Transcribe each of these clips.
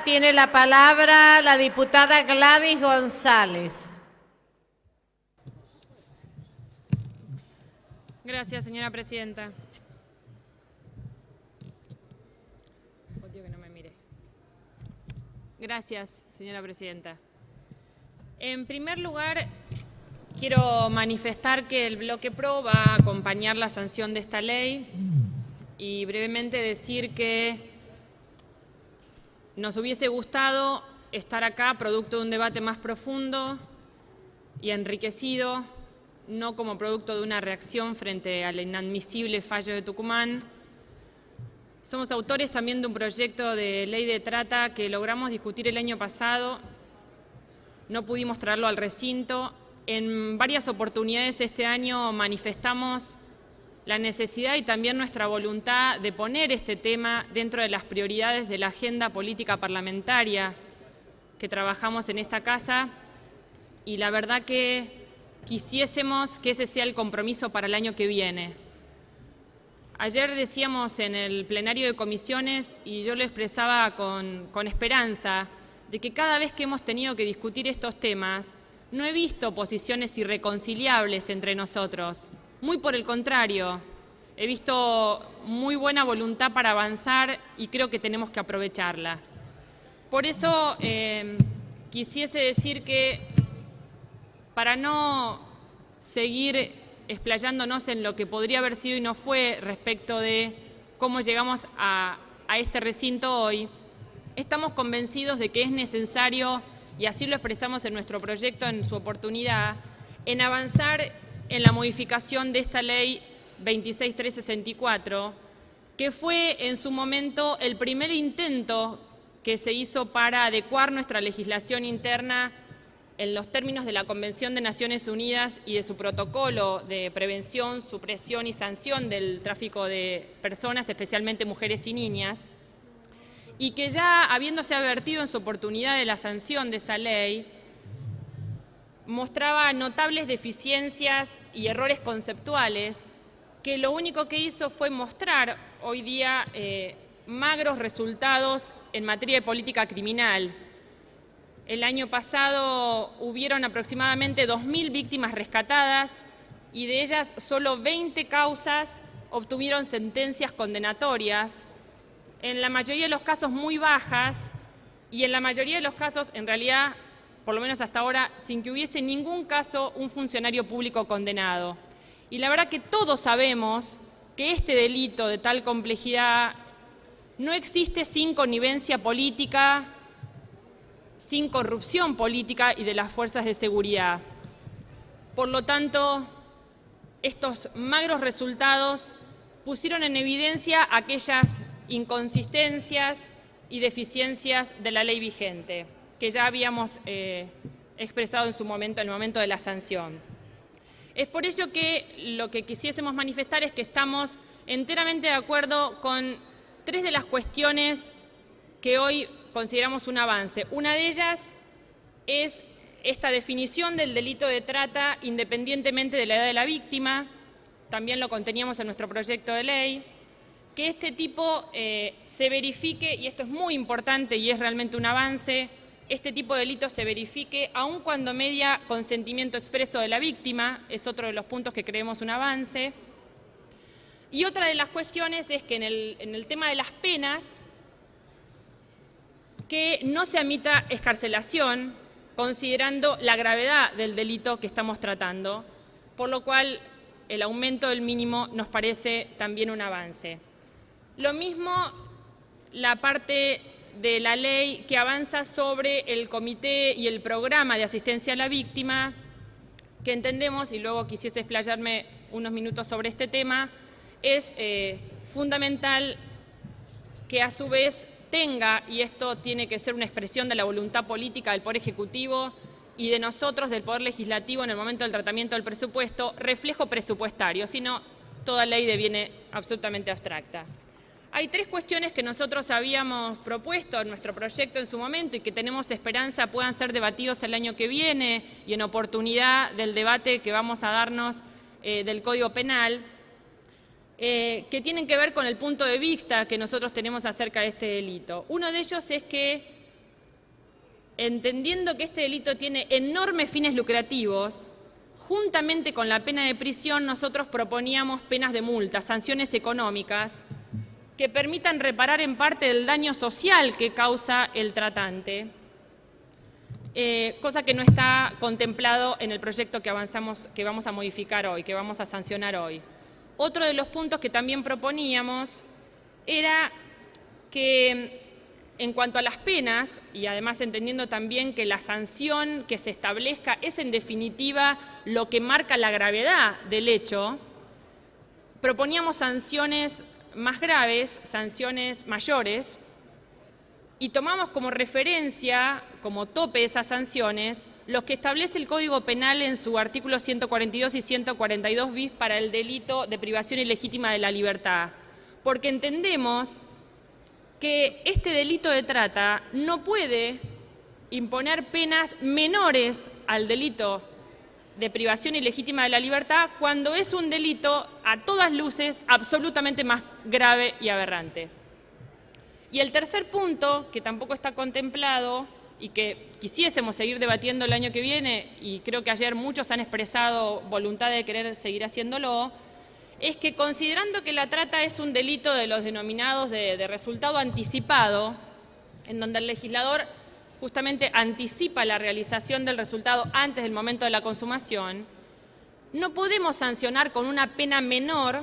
Tiene la palabra la diputada Gladys González. Gracias, señora presidenta. Gracias, señora presidenta. En primer lugar, quiero manifestar que el bloque PRO va a acompañar la sanción de esta ley y brevemente decir que nos hubiese gustado estar acá producto de un debate más profundo y enriquecido, no como producto de una reacción frente al inadmisible fallo de Tucumán. Somos autores también de un proyecto de ley de trata que logramos discutir el año pasado. No pudimos traerlo al recinto. En varias oportunidades este año manifestamos la necesidad y también nuestra voluntad de poner este tema dentro de las prioridades de la agenda política parlamentaria que trabajamos en esta casa, y la verdad que quisiésemos que ese sea el compromiso para el año que viene. Ayer decíamos en el plenario de comisiones, y yo lo expresaba con esperanza, de que cada vez que hemos tenido que discutir estos temas, no he visto posiciones irreconciliables entre nosotros. Muy por el contrario, he visto muy buena voluntad para avanzar y creo que tenemos que aprovecharla. Por eso quisiese decir que, para no seguir explayándonos en lo que podría haber sido y no fue respecto de cómo llegamos a este recinto hoy, estamos convencidos de que es necesario, y así lo expresamos en nuestro proyecto en su oportunidad, en avanzar en la modificación de esta ley 26364, que fue en su momento el primer intento que se hizo para adecuar nuestra legislación interna en los términos de la Convención de Naciones Unidas y de su protocolo de prevención, supresión y sanción del tráfico de personas, especialmente mujeres y niñas, y que ya habiéndose advertido en su oportunidad de la sanción de esa ley, mostraba notables deficiencias y errores conceptuales que lo único que hizo fue mostrar hoy día magros resultados en materia de política criminal. El año pasado hubieron aproximadamente 2.000 víctimas rescatadas y de ellas solo 20 causas obtuvieron sentencias condenatorias, en la mayoría de los casos muy bajas y en la mayoría de los casos, en realidad, por lo menos hasta ahora, sin que hubiese en ningún caso un funcionario público condenado. Y la verdad que todos sabemos que este delito de tal complejidad no existe sin connivencia política, sin corrupción política y de las fuerzas de seguridad. Por lo tanto, estos magros resultados pusieron en evidencia aquellas inconsistencias y deficiencias de la ley vigente, que ya habíamos expresado en su momento, en el momento de la sanción. Es por ello que lo que quisiésemos manifestar es que estamos enteramente de acuerdo con tres de las cuestiones que hoy consideramos un avance. Una de ellas es esta definición del delito de trata independientemente de la edad de la víctima, también lo conteníamos en nuestro proyecto de ley, que este tipo se verifique, y esto es muy importante y es realmente un avance, este tipo de delito se verifique aun cuando media consentimiento expreso de la víctima, es otro de los puntos que creemos un avance. Y otra de las cuestiones es que en el tema de las penas, que no se admita excarcelación, considerando la gravedad del delito que estamos tratando, por lo cual el aumento del mínimo nos parece también un avance. Lo mismo la parte de la ley que avanza sobre el comité y el programa de asistencia a la víctima, que entendemos, y luego quisiese explayarme unos minutos sobre este tema, es fundamental que a su vez tenga, y esto tiene que ser una expresión de la voluntad política del Poder Ejecutivo y de nosotros, del Poder Legislativo, en el momento del tratamiento del presupuesto, reflejo presupuestario, si no, toda ley deviene absolutamente abstracta. Hay tres cuestiones que nosotros habíamos propuesto en nuestro proyecto en su momento y que tenemos esperanza puedan ser debatidos el año que viene y en oportunidad del debate que vamos a darnos del Código Penal. que tienen que ver con el punto de vista que nosotros tenemos acerca de este delito. Uno de ellos es que, entendiendo que este delito tiene enormes fines lucrativos, juntamente con la pena de prisión nosotros proponíamos penas de multa, sanciones económicas, que permitan reparar en parte el daño social que causa el tratante, cosa que no está contemplado en el proyecto que vamos a modificar hoy, que vamos a sancionar hoy. Otro de los puntos que también proponíamos era que, en cuanto a las penas, y además entendiendo también que la sanción que se establezca es en definitiva lo que marca la gravedad del hecho, proponíamos sanciones más graves, sanciones mayores, y tomamos como referencia, como tope de esas sanciones, los que establece el Código Penal en su artículo 142 y 142 bis para el delito de privación ilegítima de la libertad, porque entendemos que este delito de trata no puede imponer penas menores al delito de privación ilegítima de la libertad cuando es un delito a todas luces absolutamente más grave y aberrante. Y el tercer punto, que tampoco está contemplado y que quisiésemos seguir debatiendo el año que viene, y creo que ayer muchos han expresado voluntad de querer seguir haciéndolo, es que, considerando que la trata es un delito de los denominados de resultado anticipado, en donde el legislador justamente anticipa la realización del resultado antes del momento de la consumación, no podemos sancionar con una pena menor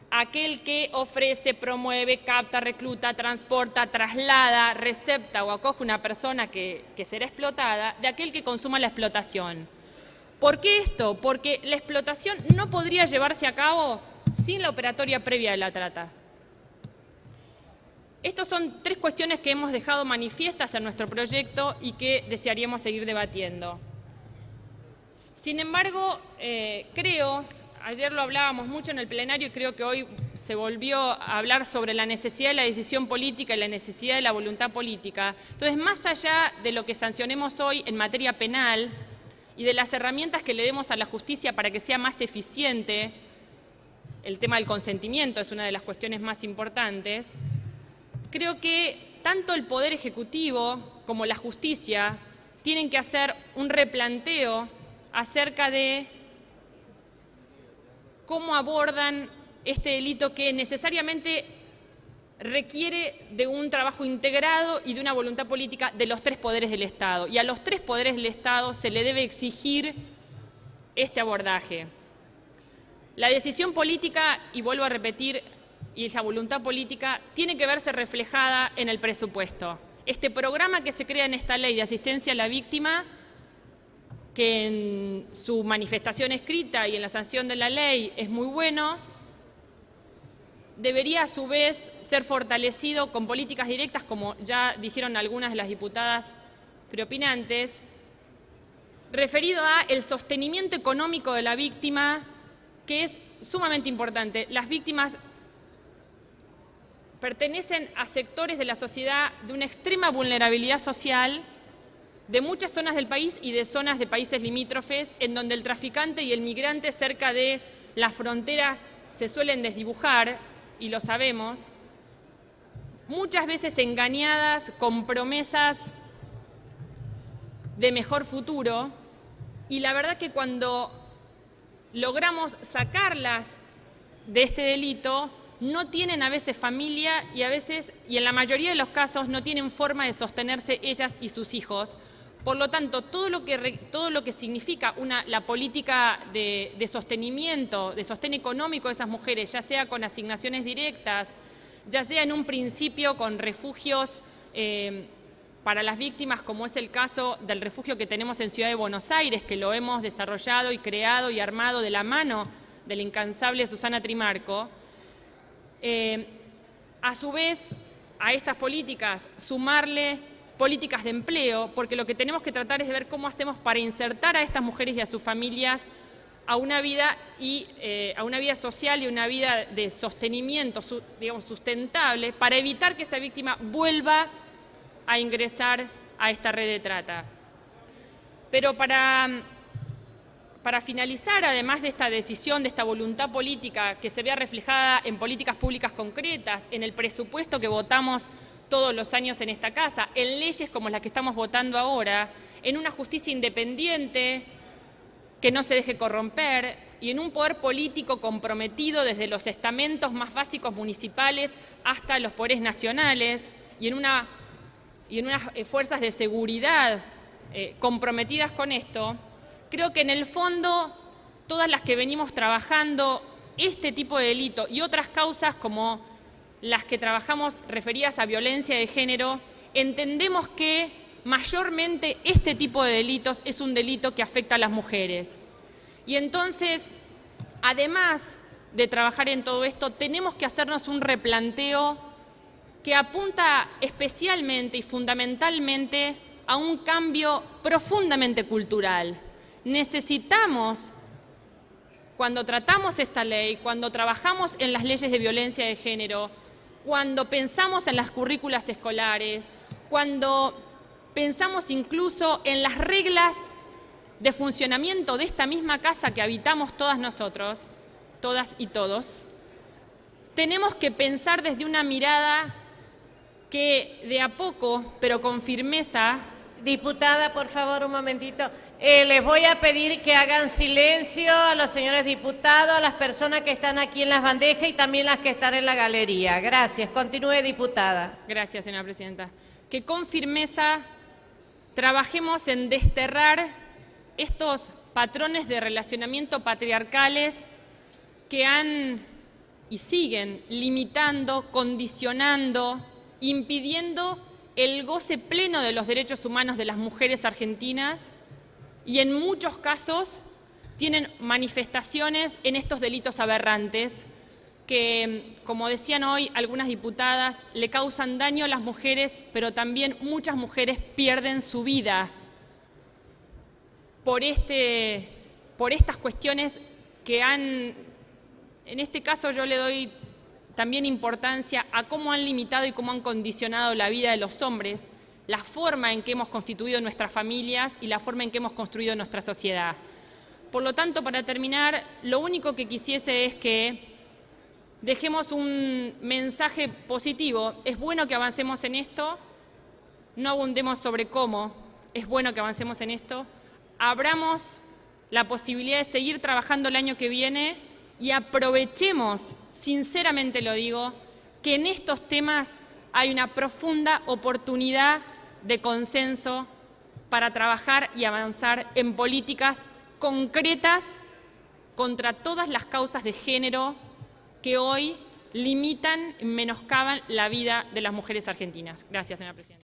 a aquel que ofrece, promueve, capta, recluta, transporta, traslada, recepta o acoge una persona que será explotada, de aquel que consuma la explotación. ¿Por qué esto? Porque la explotación no podría llevarse a cabo sin la operatoria previa de la trata. Estas son tres cuestiones que hemos dejado manifiestas en nuestro proyecto y que desearíamos seguir debatiendo. Sin embargo, ayer lo hablábamos mucho en el plenario y creo que hoy se volvió a hablar sobre la necesidad de la decisión política y la necesidad de la voluntad política. Entonces, más allá de lo que sancionemos hoy en materia penal y de las herramientas que le demos a la justicia para que sea más eficiente, el tema del consentimiento es una de las cuestiones más importantes, creo que tanto el Poder Ejecutivo como la justicia tienen que hacer un replanteo acerca de cómo abordan este delito que necesariamente requiere de un trabajo integrado y de una voluntad política de los tres poderes del Estado. Y a los tres poderes del Estado se le debe exigir este abordaje. La decisión política, y vuelvo a repetir, y esa voluntad política tiene que verse reflejada en el presupuesto. Este programa que se crea en esta ley de asistencia a la víctima, que en su manifestación escrita y en la sanción de la ley es muy bueno, debería a su vez ser fortalecido con políticas directas, como ya dijeron algunas de las diputadas preopinantes, referido a el sostenimiento económico de la víctima, que es sumamente importante. Las víctimas pertenecen a sectores de la sociedad de una extrema vulnerabilidad social, de muchas zonas del país y de zonas de países limítrofes, en donde el traficante y el migrante cerca de la frontera se suelen desdibujar, y lo sabemos, muchas veces engañadas con promesas de mejor futuro, y la verdad que cuando logramos sacarlas de este delito, no tienen a veces familia y en la mayoría de los casos no tienen forma de sostenerse ellas y sus hijos. Por lo tanto, todo lo que significa la política de sostenimiento, de sostén económico de esas mujeres, ya sea con asignaciones directas, ya sea en un principio con refugios para las víctimas, como es el caso del refugio que tenemos en Ciudad de Buenos Aires, que lo hemos desarrollado y creado y armado de la mano de la incansable Susana Trimarco. A su vez, a estas políticas, sumarle políticas de empleo, porque lo que tenemos que tratar es de ver cómo hacemos para insertar a estas mujeres y a sus familias a una vida social y una vida de sostenimiento, digamos, sustentable, para evitar que esa víctima vuelva a ingresar a esta red de trata. Pero para para finalizar, además de esta decisión, de esta voluntad política que se vea reflejada en políticas públicas concretas, en el presupuesto que votamos todos los años en esta casa, en leyes como las que estamos votando ahora, en una justicia independiente que no se deje corromper y en un poder político comprometido desde los estamentos más básicos municipales hasta los poderes nacionales y en unas fuerzas de seguridad comprometidas con esto, creo que en el fondo todas las que venimos trabajando este tipo de delito y otras causas como las que trabajamos referidas a violencia de género, entendemos que mayormente este tipo de delitos es un delito que afecta a las mujeres. Y entonces, además de trabajar en todo esto, tenemos que hacernos un replanteo que apunta especialmente y fundamentalmente a un cambio profundamente cultural. Necesitamos, cuando tratamos esta ley, cuando trabajamos en las leyes de violencia de género, cuando pensamos en las currículas escolares, cuando pensamos incluso en las reglas de funcionamiento de esta misma casa que habitamos todas nosotros, todas y todos, tenemos que pensar desde una mirada que de a poco, pero con firmeza. Diputada, por favor, un momentito. Les voy a pedir que hagan silencio a los señores diputados, a las personas que están aquí en las bandejas y también las que están en la galería. Gracias. Continúe, diputada. Gracias, señora presidenta. Que con firmeza trabajemos en desterrar estos patrones de relacionamiento patriarcales que han y siguen limitando, condicionando, impidiendo el goce pleno de los derechos humanos de las mujeres argentinas y en muchos casos tienen manifestaciones en estos delitos aberrantes que, como decían hoy algunas diputadas, le causan daño a las mujeres, pero también muchas mujeres pierden su vida por estas cuestiones que en este caso yo le doy también importancia a cómo han limitado y cómo han condicionado la vida de los hombres, la forma en que hemos constituido nuestras familias y la forma en que hemos construido nuestra sociedad. Por lo tanto, para terminar, lo único que quisiese es que dejemos un mensaje positivo. Es bueno que avancemos en esto, no abundemos sobre cómo, es bueno que avancemos en esto, abramos la posibilidad de seguir trabajando el año que viene y aprovechemos, sinceramente lo digo, que en estos temas hay una profunda oportunidad de consenso para trabajar y avanzar en políticas concretas contra todas las causas de género que hoy limitan y menoscaban la vida de las mujeres argentinas. Gracias, señora presidenta.